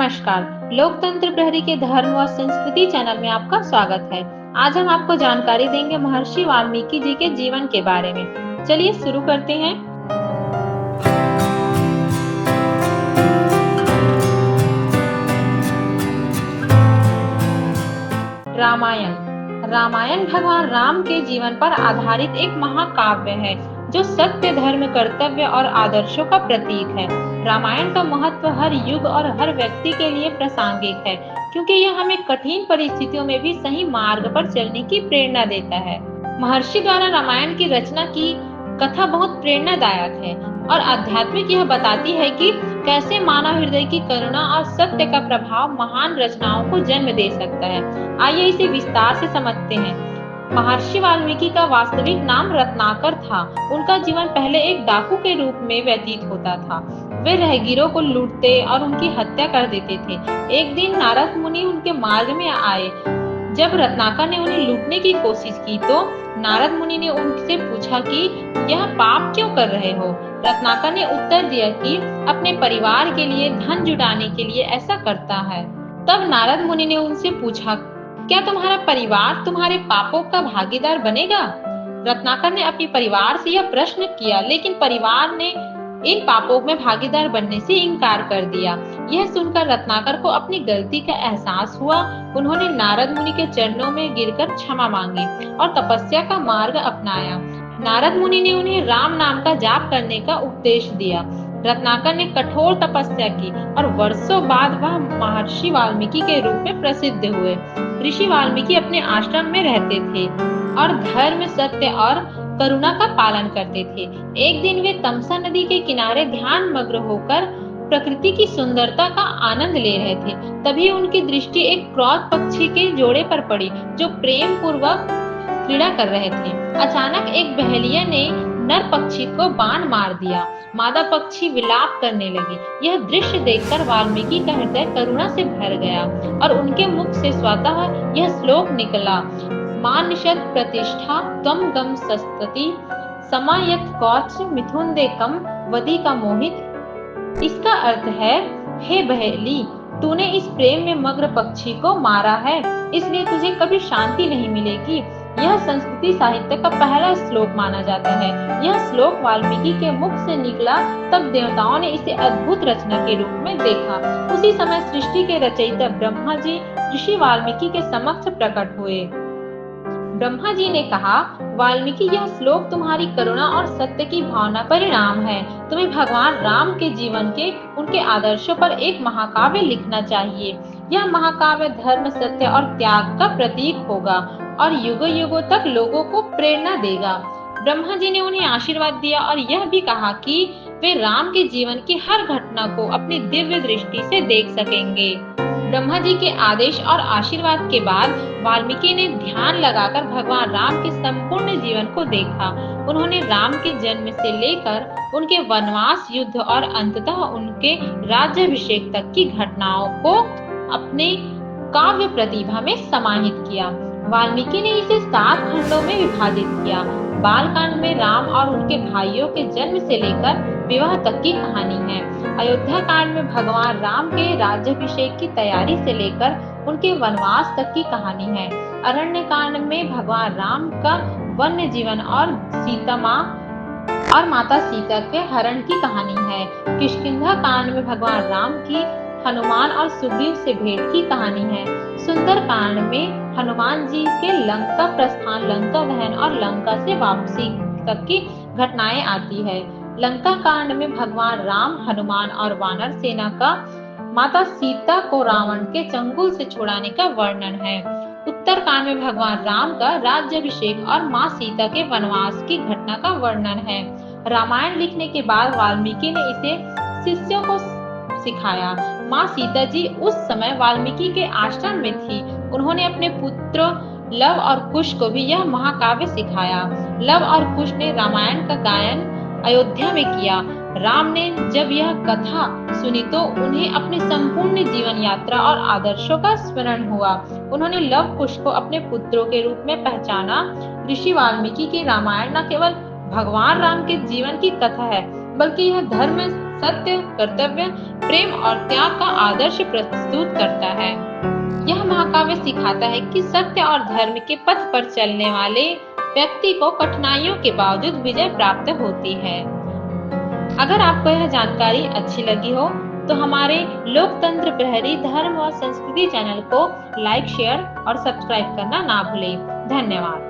नमस्कार, लोकतंत्र प्रहरी के धर्म व संस्कृति चैनल में आपका स्वागत है। आज हम आपको जानकारी देंगे महर्षि वाल्मीकि जी के जीवन के बारे में। चलिए शुरू करते हैं। रामायण भगवान राम के जीवन पर आधारित एक महाकाव्य है जो सत्य, धर्म, कर्तव्य और आदर्शों का प्रतीक है। रामायण का महत्व हर युग और हर व्यक्ति के लिए प्रासंगिक है, क्योंकि यह हमें कठिन परिस्थितियों में भी सही मार्ग पर चलने की प्रेरणा देता है। महर्षि द्वारा रामायण की रचना की कथा बहुत प्रेरणादायक है और आध्यात्मिक। यह बताती है कि कैसे मानव हृदय की करुणा और सत्य का प्रभाव महान रचनाओं को जन्म दे सकता है। आइए इसे विस्तार से समझते हैं। महर्षि वाल्मीकि का वास्तविक नाम रत्नाकर था। उनका जीवन पहले एक डाकू के रूप में व्यतीत होता था। वे राहगीरों को लूटते और उनकी हत्या कर देते थे। एक दिन नारद मुनि उनके मार्ग में आए। जब रत्नाकर ने उन्हें लूटने की कोशिश की तो नारद मुनि ने उनसे पूछा कि यह पाप क्यों कर रहे हो। रत्नाकर ने उत्तर दिया कि अपने परिवार के लिए धन जुटाने के लिए ऐसा करता है। तब नारद मुनि ने उनसे पूछा, क्या तुम्हारा परिवार तुम्हारे पापों का भागीदार बनेगा? रत्नाकर ने अपने परिवार से यह प्रश्न किया, लेकिन परिवार ने इन पापों में भागीदार बनने से इनकार कर दिया। यह सुनकर रत्नाकर को अपनी गलती का एहसास हुआ। उन्होंने नारद मुनि के चरणों में गिरकर क्षमा मांगी और तपस्या का मार्ग अपनाया। नारद मुनि ने उन्हें राम नाम का जाप करने का उपदेश दिया। रत्नाकर ने कठोर तपस्या की और वर्षों बाद वह महर्षि वाल्मीकि के रूप में प्रसिद्ध हुए। ऋषि वाल्मीकि अपने आश्रम में रहते थे और धर्म, सत्य और करुणा का पालन करते थे। एक दिन वे तमसा नदी के किनारे ध्यान मग्न होकर प्रकृति की सुंदरता का आनंद ले रहे थे। तभी उनकी दृष्टि एक क्रॉस पक्षी के जोड़े पर पड़ी जो प्रेम पूर्वक क्रीड़ा कर रहे थे। अचानक एक बहेलिया ने नर पक्षी को बाण मार दिया। मादा पक्षी विलाप करने लगी। यह दृश्य देखकर वाल्मीकि का हृदय करुणा से भर गया और उनके मुख से स्वतः यह श्लोक निकला, मानिषद प्रतिष्ठा त्वम गम सस्तति समायत कौच मिथुन कम वदी का मोहित। इसका अर्थ है, हे बहेली, तूने इस प्रेम में मग्न पक्षी को मारा है, इसलिए तुझे कभी शांति नहीं मिलेगी। यह संस्कृति साहित्य का पहला श्लोक माना जाता है। यह श्लोक वाल्मीकि के मुख से निकला तब देवताओं ने इसे अद्भुत रचना के रूप में देखा। उसी समय सृष्टि के रचयिता ब्रह्मा जी ऋषि वाल्मीकि के समक्ष प्रकट हुए। ब्रह्मा जी ने कहा, वाल्मीकि, यह श्लोक तुम्हारी करुणा और सत्य की भावना परिणाम है। तुम्हें भगवान राम के जीवन के उनके आदर्शों पर एक महाकाव्य लिखना चाहिए। यह महाकाव्य धर्म, सत्य और त्याग का प्रतीक होगा और युगों युगों तक लोगों को प्रेरणा देगा। ब्रह्मा जी ने उन्हें आशीर्वाद दिया और यह भी कहा कि वे राम के जीवन की हर घटना को अपनी दिव्य दृष्टि से देख सकेंगे। ब्रह्मा जी के आदेश और आशीर्वाद के बाद वाल्मीकि ने ध्यान लगाकर भगवान राम के संपूर्ण जीवन को देखा। उन्होंने राम के जन्म से लेकर उनके वनवास, युद्ध और अंततः उनके राज्याभिषेक तक की घटनाओं को अपने काव्य प्रतिभा में समाहित किया। वाल्मीकि ने इसे 7 खंडों में विभाजित किया। बालकांड में राम और उनके भाइयों के जन्म से लेकर विवाह तक की कहानी है। अयोध्या कांड में भगवान राम के राज्याभिषेक की तैयारी से लेकर उनके वनवास तक की कहानी है। अरण्य कांड में भगवान राम का वन्य जीवन और सीता माँ और माता सीता के हरण की कहानी है। किष्किंधा कांड में भगवान राम की हनुमान और सुग्रीव से भेंट की कहानी है। सुंदर कांड में हनुमान जी के लंका प्रस्थान, लंका दहन और लंका से वापसी तक की घटनाएं आती है। लंका कांड में भगवान राम, हनुमान और वानर सेना का माता सीता को रावण के चंगुल से छुड़ाने का वर्णन है। उत्तर कांड में भगवान राम का राज्याभिषेक और माँ सीता के वनवास की घटना का वर्णन है। रामायण लिखने के बाद वाल्मीकि ने इसे शिष्यों को सिखाया। माँ सीता जी उस समय वाल्मीकि के आश्रम में थी। उन्होंने अपने पुत्र लव और कुश को भी यह महाकाव्य सिखाया। लव और कुश ने रामायण का गायन अयोध्या में किया। राम ने जब यह कथा सुनी तो उन्हें अपनी संपूर्ण जीवन यात्रा और आदर्शों का स्मरण हुआ। उन्होंने लव कुश को अपने पुत्रों के रूप में पहचाना। ऋषि वाल्मीकि की रामायण न केवल भगवान राम के जीवन की कथा है, बल्कि यह धर्म, सत्य, कर्तव्य, प्रेम और त्याग का आदर्श प्रस्तुत करता है। यह महाकाव्य सिखाता है कि सत्य और धर्म के पथ पर चलने वाले व्यक्ति को कठिनाइयों के बावजूद विजय प्राप्त होती है। अगर आपको यह जानकारी अच्छी लगी हो तो हमारे लोकतंत्र प्रहरी धर्म और संस्कृति चैनल को लाइक, शेयर और सब्सक्राइब करना ना भूलें। धन्यवाद।